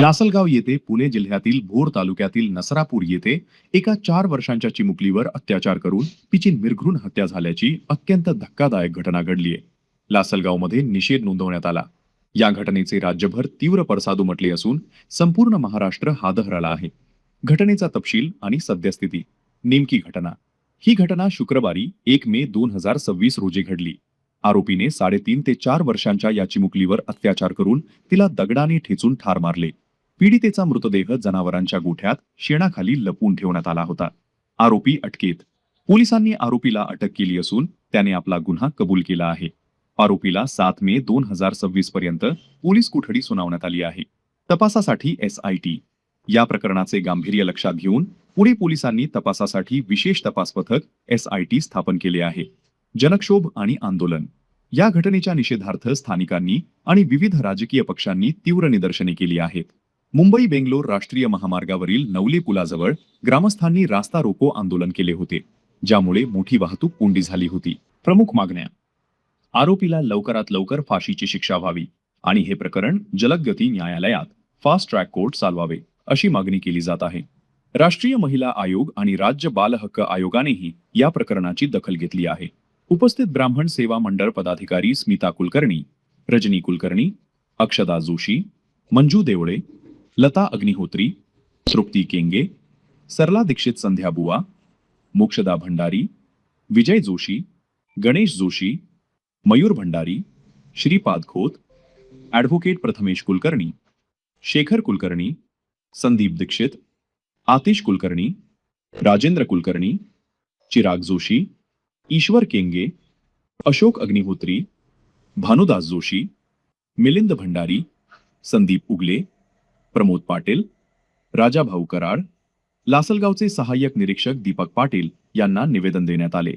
लासलगाव येथे पुणे जिल्ह्यातील भोर तालुक्यातील नसरापूर येथे एका 4 वर्षांच्या चिमुकलीवर अत्याचार करून तिची निर्घृण हत्या झाल्याची अत्यंत धक्कादायक घटना घडली आहे. लासलगावमध्ये निषेध नोंदवण्यात आला. या घटनेचे राज्यभर तीव्र पडसाद उमटले असून संपूर्ण महाराष्ट्र हादहरला आहे. घटनेचा तपशील आणि सद्यस्थिती. नेमकी घटना. ही घटना शुक्रवारी 1 मे 2026 रोजी घडली. आरोपीने 3.5 ते 4 वर्षांच्या या चिमुकलीवर अत्याचार करून तिला दगडाने ठेचून ठार मारले. पीडितेचा मृतदेह जनावरांच्या गोठ्यात शेणाखाली लपवून ठेवण्यात आला होता. आरोपी अटकेत. पोलिसांनी आरोपीला अटक केली असून त्याने आपला गुन्हा कबूल केला आहे. आरोपीला 7 मे 2026 पर्यंत पोलीस कोठडी सुनावण्यात आली आहे. तपासासाठी SIT. या प्रकरणाचे गांभीर्य लक्षात घेऊन पुणे पोलिसांनी तपासासाठी विशेष तपास पथक SIT स्थापन केले आहे. जनक्षोभ आणि आंदोलन. या घटनेच्या निषेधार्थ स्थानिकांनी आणि विविध राजकीय पक्षांनी तीव्र निदर्शने केली आहेत. मुंबई बेंगलोर राष्ट्रीय महामार्गावरील नवले पुलाजवळ ग्रामस्थांनी रास्ता रोको आंदोलन केले होते, ज्यामुळे मोठी वाहतूक कोंडी झाली होती. प्रमुख मागण्या. आरोपीला लवकरात लवकर फाशीची शिक्षा व्हावी आणि हे प्रकरण जलद गती न्यायालयात फास्ट ट्रॅक कोर्ट चालवावे अशी मागणी केली जात आहे. राष्ट्रीय महिला आयोग आणि राज्य बाल हक्क आयोगानेही या प्रकरणाची दखल घेतली आहे. उपस्थित ब्राह्मण सेवा मंडळ पदाधिकारी स्मिता कुलकर्णी, रजनी कुलकर्णी, अक्षदा जोशी, मंजू देवळे, लता अग्निहोत्री, तृप्ती केंगे, सरला दीक्षित संध्या बुवा, मोक्षदा भंडारी, विजय जोशी, गणेश जोशी, मयूर भंडारी, श्रीपाद खोत, ॲडव्होकेट प्रथमेश कुलकर्णी, शेखर कुलकर्णी, संदीप दीक्षित, आतिश कुलकर्णी, राजेंद्र कुलकर्णी, चिराग जोशी, ईश्वर केंगे, अशोक अग्निहोत्री, भानुदास जोशी, मिलिंद भंडारी, संदीप उगले, प्रमोद पाटील, राजाभाऊ कराड, लासलगावचे सहाय्यक निरीक्षक दीपक पाटील यांना निवेदन देण्यात आले.